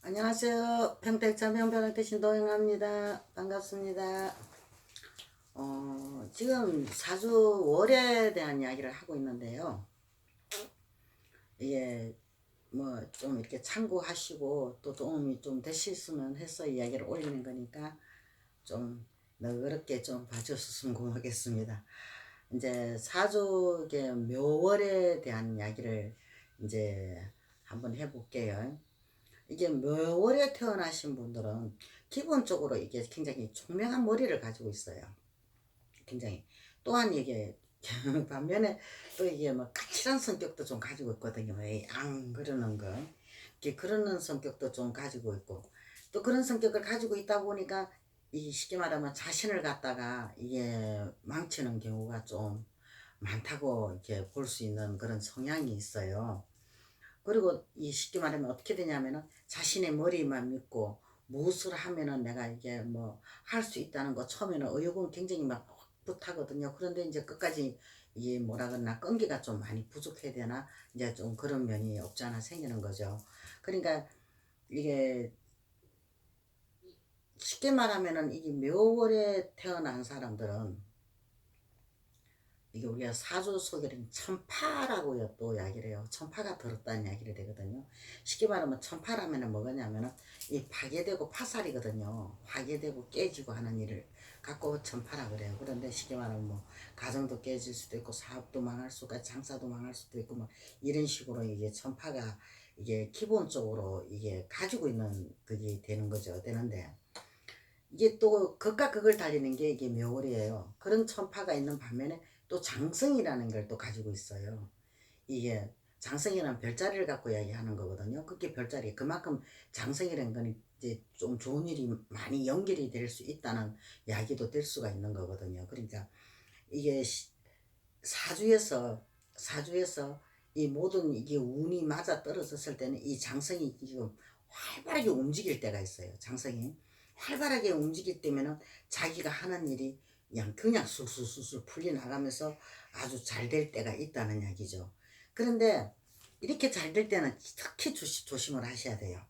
안녕하세요. 평택자 명변한테 신도영합니다. 반갑습니다. 지금 사주월에 대한 이야기를 하고 있는데요. 이게 뭐 좀 이렇게 참고하시고 또 도움이 좀 되셨으면 해서 이야기를 올리는 거니까 좀 너그럽게 좀 봐주셨으면 고맙겠습니다. 이제 사주의 묘월에 대한 이야기를 이제 한번 해볼게요. 이게 묘월에 태어나신 분들은 기본적으로 이게 굉장히 총명한 머리를 가지고 있어요. 굉장히. 또한 이게 반면에 또 이게 뭐 까칠한 성격도 좀 가지고 있거든요. 앙 그러는 거. 이렇게 그러는 성격도 좀 가지고 있고 또 그런 성격을 가지고 있다 보니까 이 쉽게 말하면 자신을 갖다가 이게 망치는 경우가 좀 많다고 이렇게 볼 수 있는 그런 성향이 있어요. 그리고 이 쉽게 말하면 어떻게 되냐면은 자신의 머리만 믿고 무엇을 하면은 내가 이게 뭐 할 수 있다는 거 처음에는 의욕은 굉장히 막 붙하거든요. 그런데 이제 끝까지 이게 뭐라 그러나 끈기가 좀 많이 부족해야 되나 이제 좀 그런 면이 없지 않아 생기는 거죠. 그러니까 이게 쉽게 말하면은 이게 묘월에 태어난 사람들은 이게 우리가 사주 속에는 천파라고요 또 이야기를 해요. 천파가 들었다는 이야기를 되거든요. 쉽게 말하면 천파라면은 뭐냐면은 이 파괴되고 파살이거든요. 파괴되고 깨지고 하는 일을 갖고 천파라 그래요. 그런데 쉽게 말하면 뭐 가정도 깨질 수도 있고 사업도 망할 수가 장사도 망할 수도 있고 뭐 이런 식으로 이게 천파가 이게 기본적으로 이게 가지고 있는 그게 되는 거죠. 되는데 이게 또 극과 극을 달리는 게 이게 묘월이에요. 그런 천파가 있는 반면에 또 장성이라는 걸 또 가지고 있어요. 이게 장성이라는 별자리를 갖고 이야기하는 거거든요. 그게 별자리. 그만큼 장성이라는 건 이제 좀 좋은 일이 많이 연결이 될 수 있다는 이야기도 될 수가 있는 거거든요. 그러니까 이게 사주에서 이 모든 이게 운이 맞아 떨어졌을 때는 이 장성이 지금 활발하게 움직일 때가 있어요. 장성이 활발하게 움직일 때면은 자기가 하는 일이 그냥 술술술술 풀려 나가면서 아주 잘 될 때가 있다는 이야기죠. 그런데 이렇게 잘 될 때는 특히 조심을 하셔야 돼요.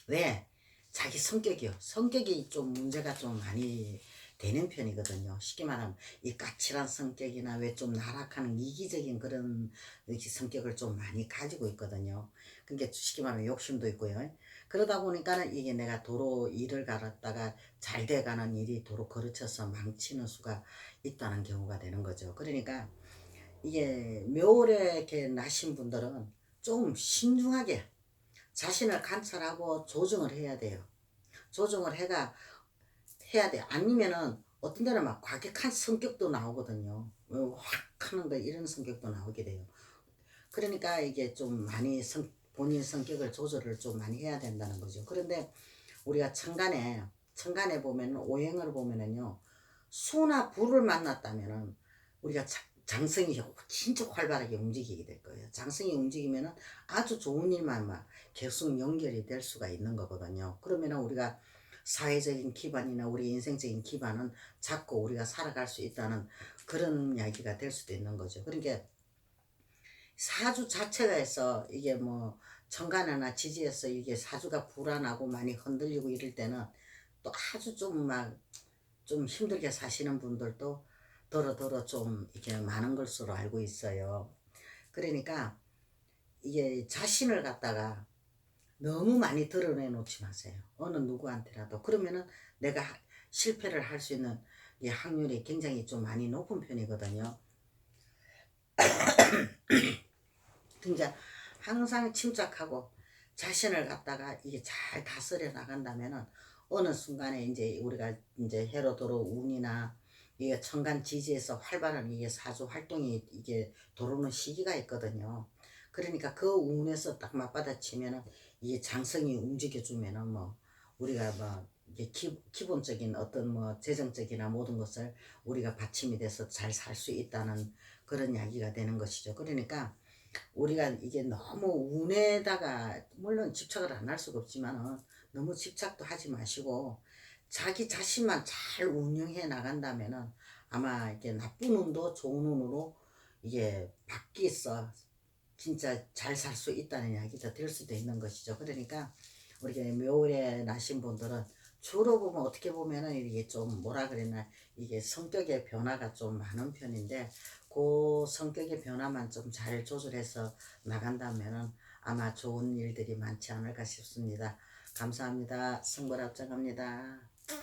왜? 자기 성격이요. 성격이 좀 문제가 좀 많이 되는 편이거든요. 쉽게 말하면 이 까칠한 성격이나 왜 좀 나락하는 이기적인 그런 성격을 좀 많이 가지고 있거든요. 그러니까 쉽게 말하면 욕심도 있고요. 그러다 보니까는 이게 내가 도로 일을 갈았다가 잘 돼가는 일이 도로 거르쳐서 망치는 수가 있다는 경우가 되는 거죠. 그러니까 이게 묘월에 이렇게 나신 분들은 좀 신중하게 자신을 관찰하고 조정을 해야 돼요. 조정을 해야 돼. 아니면은 어떤 데는 막 과격한 성격도 나오거든요. 확 하는 거 이런 성격도 나오게 돼요. 그러니까 이게 좀 많이 본인 성격을 조절을 좀 많이 해야 된다는 거죠. 그런데 우리가 천간에 보면 오행을 보면은요. 수나 불을 만났다면은 우리가 장성이 진짜 활발하게 움직이게 될 거예요. 장성이 움직이면은 아주 좋은 일만 막 계속 연결이 될 수가 있는 거거든요. 그러면은 우리가 사회적인 기반이나 우리 인생적인 기반은 잡고 우리가 살아갈 수 있다는 그런 이야기가 될 수도 있는 거죠. 그러니까 사주 자체가 해서 이게 뭐 천간이나 지지에서 이게 사주가 불안하고 많이 흔들리고 이럴 때는 또 아주 좀 힘들게 사시는 분들도 더러 좀 이렇게 많은 것으로 알고 있어요. 그러니까 이게 자신을 갖다가 너무 많이 드러내 놓지 마세요. 어느 누구한테라도. 그러면은 내가 실패를 할 수 있는 이 확률이 굉장히 좀 많이 높은 편이거든요. 그러니까 항상 침착하고 자신을 갖다가 이게 잘 다스려 나간다면은 어느 순간에 이제 우리가 이제 해로도로 운이나 이게 천간 지지에서 활발한 이게 사주 활동이 이게 들어오는 시기가 있거든요. 그러니까 그 운에서 딱 맞받아치면은 이게 장성이 움직여주면은 뭐 우리가 뭐 이게 기본적인 어떤 뭐 재정적이나 모든 것을 우리가 받침이 돼서 잘 살 수 있다는 그런 이야기가 되는 것이죠. 그러니까 우리가 이게 너무 운에다가 물론 집착을 안 할 수가 없지만 너무 집착도 하지 마시고 자기 자신만 잘 운영해 나간다면은 아마 이게 나쁜 운도 좋은 운으로 이게 바뀌어서 진짜 잘 살 수 있다는 이야기가 될 수도 있는 것이죠. 그러니까 우리가 묘월에 나신 분들은 주로 보면 어떻게 보면은 이게 좀 뭐라 그랬나 이게 성격의 변화가 좀 많은 편인데 그 성격의 변화만 좀 잘 조절해서 나간다면은 아마 좋은 일들이 많지 않을까 싶습니다. 감사합니다. 승벌 합장합니다.